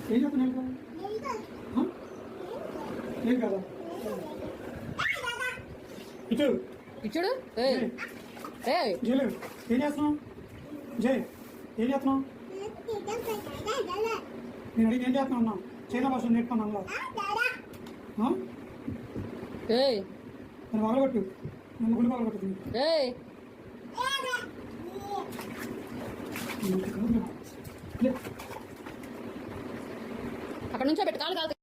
ఏం చెప్తున్నాను ఏం కదా ఇటు ఇచ్చుడు జైలు ఏం చేస్తున్నావు జై ఏం చేస్తున్నావు నేను అడిగి ఏం చేస్తున్నావు అన్నా చైనా భాష నేర్చుకున్నాను నన్ను పగలగొట్టు నన్ను గుడి పగలగొట్టు అక్కడ నుంచో పెట్టాలి కాదు